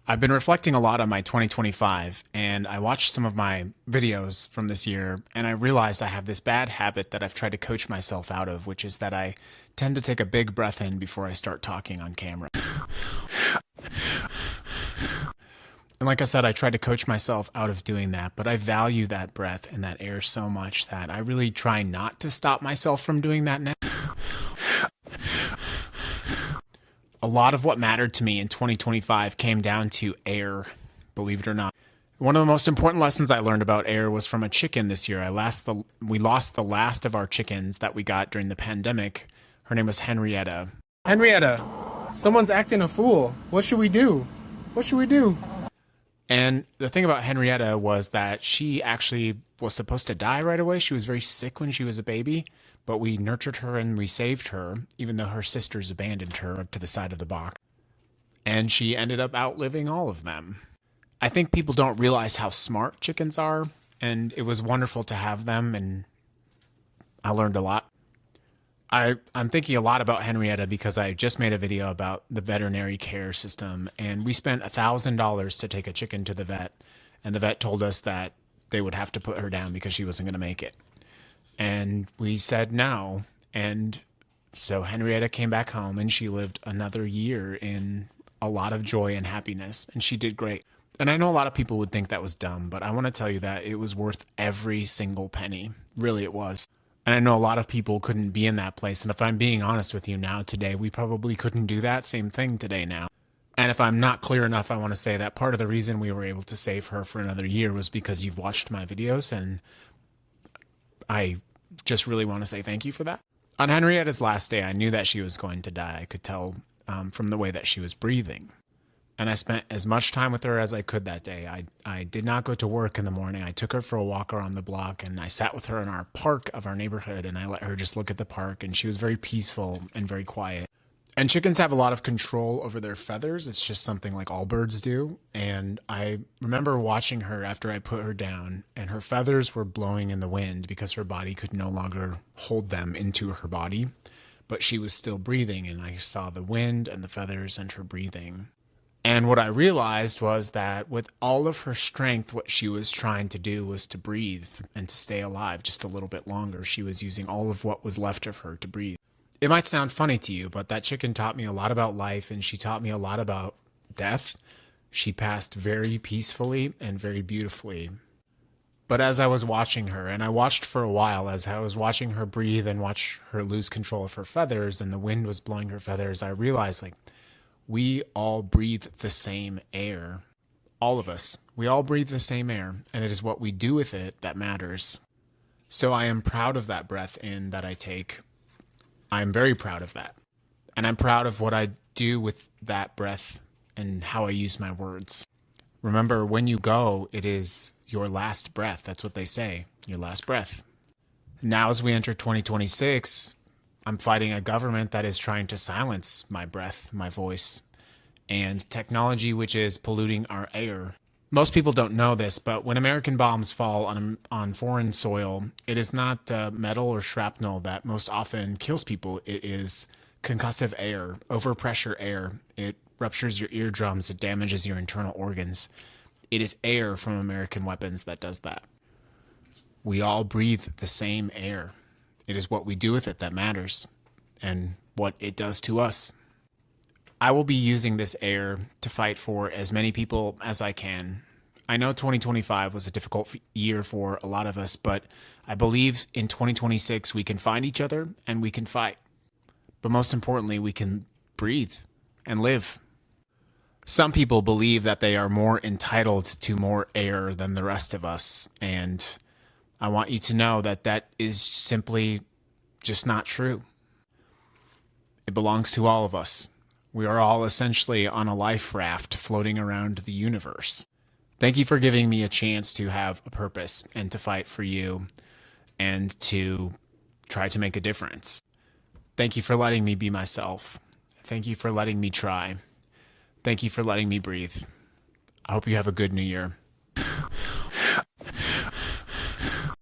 I've been reflecting a lot on my 2025, and I watched some of my videos from this year, and I realized I have this bad habit that I've tried to coach myself out of, which is that I tend to take a big breath in before I start talking on camera. And like I said, I tried to coach myself out of doing that, but I value that breath and that air so much that I really try not to stop myself from doing that now. A lot of what mattered to me in 2025 came down to air, believe it or not. One of the most important lessons I learned about air was from a chicken this year. We lost the last of our chickens that we got during the pandemic. Her name was Henrietta. Henrietta, someone's acting a fool. What should we do? What should we do? And the thing about Henrietta was that she actually was supposed to die right away. She was very sick when she was a baby, but we nurtured her and we saved her, even though her sisters abandoned her up to the side of the box. And she ended up outliving all of them. I think people don't realize how smart chickens are, and it was wonderful to have them, and I learned a lot. I'm thinking a lot about Henrietta because I just made a video about the veterinary care system, and we spent $1,000 to take a chicken to the vet, and the vet told us that they would have to put her down because she wasn't going to make it. And we said no, and so Henrietta came back home, and she lived another year in a lot of joy and happiness, and she did great. And I know a lot of people would think that was dumb, but I want to tell you that it was worth every single penny. Really, it was. And I know a lot of people couldn't be in that place. And if I'm being honest with you now today, we probably couldn't do that same thing today now. And if I'm not clear enough, I want to say that part of the reason we were able to save her for another year was because you've watched my videos. And I just really want to say thank you for that. On Henrietta's last day, I knew that she was going to die. I could tell from the way that she was breathing. And I spent as much time with her as I could that day. I did not go to work in the morning. I took her for a walk around the block, and I sat with her in our park of our neighborhood, and I let her just look at the park, and she was very peaceful and very quiet. And chickens have a lot of control over their feathers. It's just something like all birds do. And I remember watching her after I put her down, and her feathers were blowing in the wind because her body could no longer hold them into her body. But she was still breathing, and I saw the wind and the feathers and her breathing. And what I realized was that with all of her strength, what she was trying to do was to breathe and to stay alive just a little bit longer. She was using all of what was left of her to breathe. It might sound funny to you, but that chicken taught me a lot about life, and she taught me a lot about death. She passed very peacefully and very beautifully. But as I was watching her, and I watched for a while, as I was watching her breathe and watch her lose control of her feathers, and the wind was blowing her feathers, I realized, we all breathe the same air. All of us. We all breathe the same air, and it is what we do with it that matters. So I am proud of that breath in that I take. I am very proud of that. And I'm proud of what I do with that breath and how I use my words. Remember, when you go, it is your last breath. That's what they say, your last breath. Now as we enter 2026, I'm fighting a government that is trying to silence my breath, my voice, and technology which is polluting our air. Most people don't know this, but when American bombs fall on foreign soil, it is not metal or shrapnel that most often kills people. It is concussive air, overpressure air. It ruptures your eardrums. It damages your internal organs. It is air from American weapons that does that. We all breathe the same air. It is what we do with it that matters, and what it does to us. I will be using this air to fight for as many people as I can. I know 2025 was a difficult year for a lot of us, but I believe in 2026 we can find each other and we can fight. But most importantly, we can breathe and live. Some people believe that they are more entitled to more air than the rest of us, and I want you to know that that is simply just not true. It belongs to all of us. We are all essentially on a life raft floating around the universe. Thank you for giving me a chance to have a purpose and to fight for you and to try to make a difference. Thank you for letting me be myself. Thank you for letting me try. Thank you for letting me breathe. I hope you have a good new year.